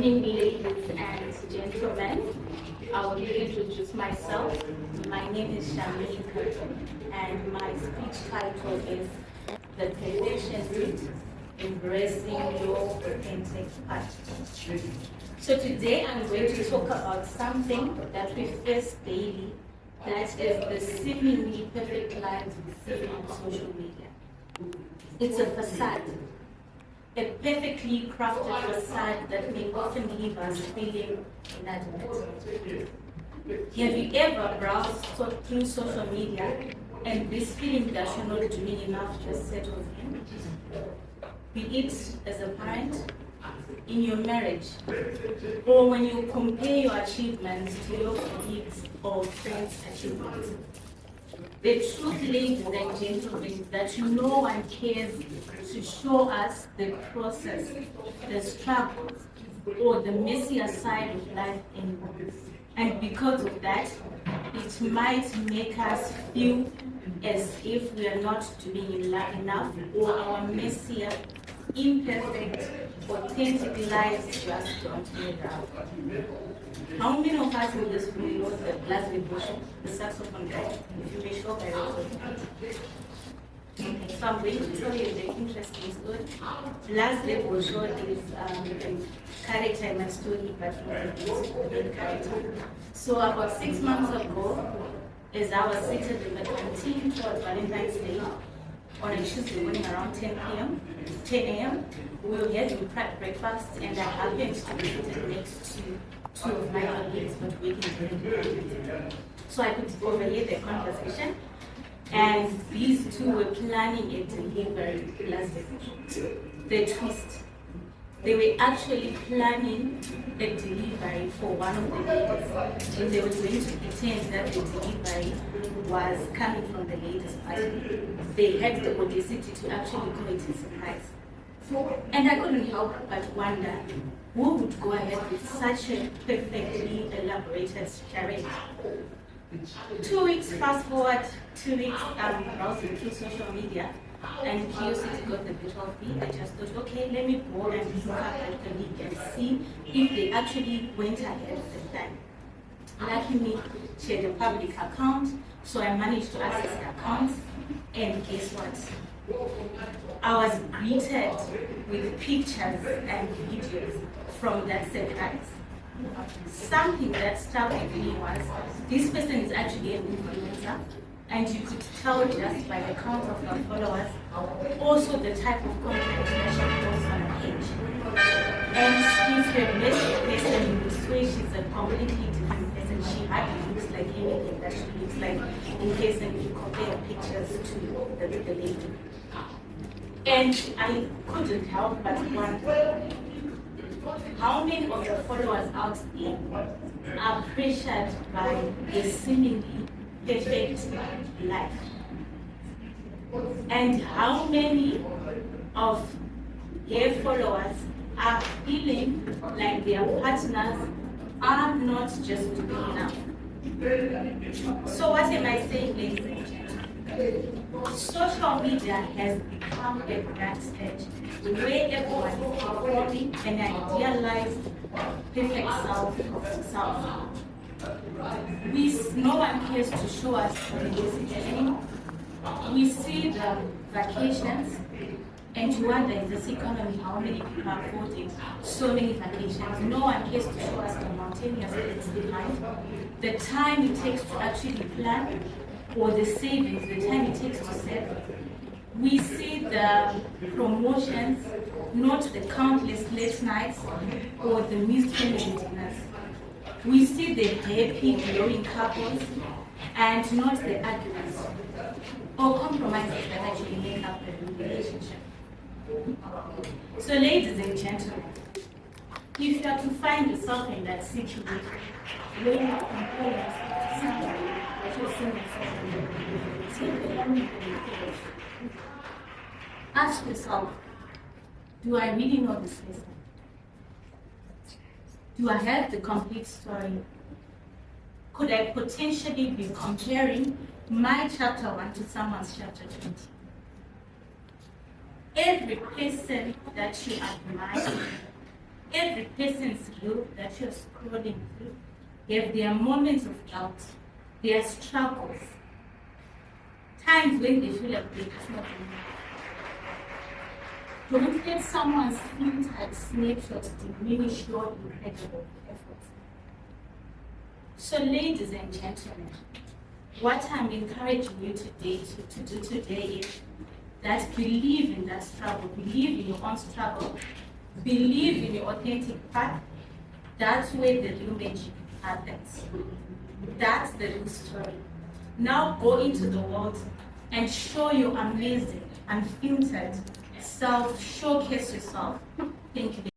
evening, ladies and gentlemen. I will introduce myself. My name is Shamika, and my speech title is The Perfection Suit, Embracing Your Authentic Part. So today I'm going to talk about something that we face daily, that is the seemingly perfect lives we see on social media. It's a facade. A perfectly crafted facade that may often leave us feeling inadequate. Have you ever browsed through social media and this feeling that you're not doing enough just settles in? Be it as a parent, in your marriage, or when you compare your achievements to your colleagues or friends' achievements. The truth, ladies and gentlemen, is that no one cares to show us the process, the struggles, or the messier side of life anymore. And because of that, it might make us feel as if we are not doing enough, or our messier, imperfect, authentic lives just don't measure up. How many of us in this room know the Blas devotion, the saxophone guy? If you may show by so I'm going to tell you the interesting story. Blas devotion is a character in my story, but not the main character. So about 6 months ago, as I was seated in the canteen for Valentine's Day, on a Tuesday morning around 10 a.m., we were having breakfast, and I happened to be seated next to two of my colleagues, but working very. So I could overhear the conversation, and these two were planning a delivery last day. The twist. They were actually planning a delivery for one of the ladies, and they were going to pretend that the delivery was coming from the ladies' party. They had the audacity to actually call it a surprise. And I couldn't help but wonder, who would go ahead with such a perfectly elaborated charade? 2 weeks, fast forward 2 weeks, browsing through social media, and curiosity got the better of me. I just thought, okay, let me go and look up at the colleague and see if they actually went ahead with the plan. Luckily, she had a public account, so I managed to access the account, and guess what? I was greeted with pictures and videos from that surprise. Something that stuck with me was, this person is actually an influencer, and you could tell just by the count of her followers, also the type of content that she posts on her page. And if you're a person, you would swear she's a completely different person. She hardly looks like anything that she looks like in case if you compare pictures to the lady. And I couldn't help but wonder, how many of the followers out there are pressured by a seemingly perfect life? And how many of their followers are feeling like their partners are not just doing enough? So what am I saying, ladies and gentlemen? Social media has become a grand stage where everyone is performing an idealized, perfect self of self. No one cares to show us the message anymore. We see the vacations, and you wonder in this economy how many people are affording so many vacations. No one cares to show us the mountainous things behind, the time it takes to actually plan, or the savings, the time it takes to save. We see the promotions, not the countless late nights or the missed family dinners. We see the happy, glowing couples and not the arguments or compromises that actually make up the relationship. So, ladies and gentlemen, if you are to find yourself in that situation where you are comparing yourself to somebody that you're seeing on social media, ask yourself, do I really know this person? Do I have the complete story? Could I potentially be comparing my chapter 1 to someone's chapter 20? Every person that you admire Every person's reel that you're scrolling through, they have their moments of doubt, their struggles, times when they feel like they're just not enough. Don't let someone's filtered snapshot diminish your incredible efforts. So, ladies and gentlemen, what I'm encouraging you today to do today is that believe in that struggle, believe in your own struggle, believe in your authentic path. That's where the real magic happens. That's the real story. Now go into the world and show your amazing, unfiltered self, showcase yourself. Thank you.